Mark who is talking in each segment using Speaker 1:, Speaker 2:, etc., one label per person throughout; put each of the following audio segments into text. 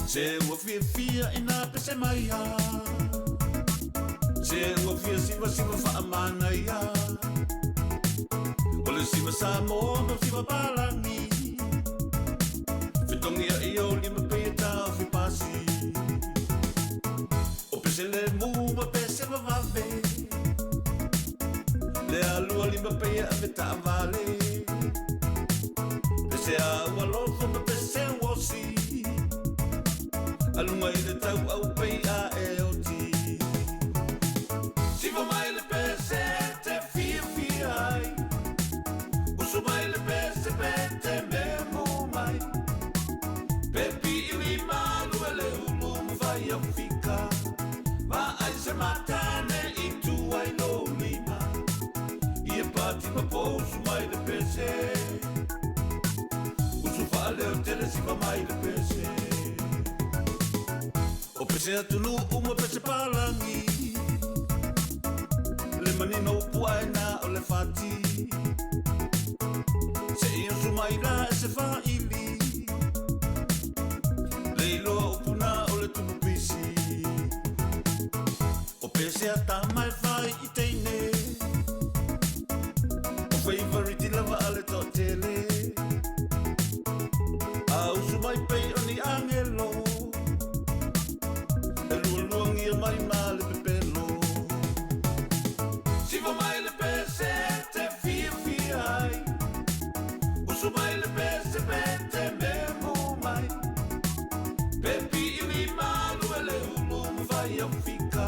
Speaker 1: Se ua fia ina pese mai a Se ua fia siva whaamana ia O le siva sa mono siva palangi Whitongi a i o lima pei tau whi pasi O pese le mua pese wa vave Le alua lima pei a me ta vale Pese a ua lofo ma pese wosi Alunga i le tau au pei a e o ti Siva mai le pese te fia fia ai Usu mai le pese pe te memo mai Pepi i mi malu e le ulu mu vai au fika Ma ai se matane i tu ai no lima I e pati ma pousu mai le pese Usu vale o tele siva mai le pese O pese atunu uma pese palangi Le manino puaina o le fati Se iu sumaira e se faili Le ilo upuna o le tupupisi O pese atama e fai i teine O favorite lava ale totele Au sumai pei o ni angelo mai male pe pelo Siva mai le pese te fia fia ai Usu mai le pese pe te memo mai Pepi i mi malu e le ulu mu vai au fika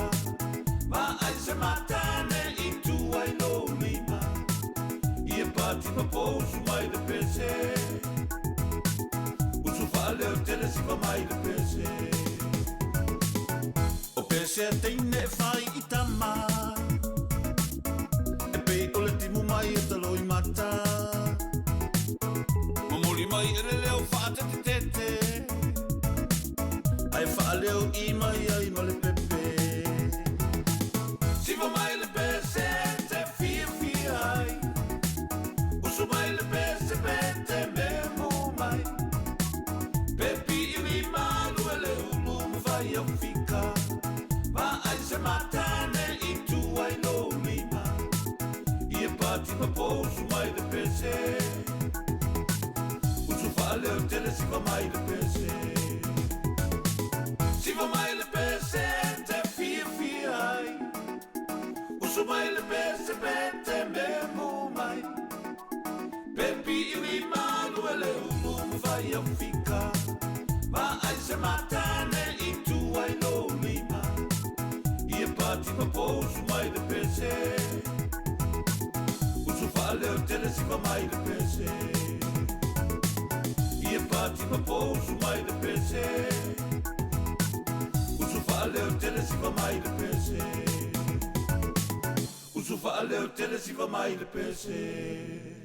Speaker 1: Ma ai se matane i tu ai no lima I e pati ma pousu mai le pese Usu vale o tele siva mai le pese Pese teine e whai i tama E pei o le timu mai e talo i mata Mamuri mai e le leo whaate te tete Ai wha leo i mai ai ma le pepe Siva mai le pese te fia fia ai Usu mai le pese pe te memo mai Pepi i mi malu e le ulu mu vai au fika Ma ai se matane i tu ai no lima I e pati ma pousu mai le pese Usu vale o tele siva mai le pese Siva mai le pese te fia fia ai Usu mai le pese pe te memo mai Pepi i mi malu e le ulu mu vai au fika Ma ai se matane i tu ai no lima I e pati ma pousu mai le pese Usu vale o tele siva mai le pese I e pati ma pousu mai le pese Usu vale o tele siva mai le pese Usu vale o tele siva mai le pese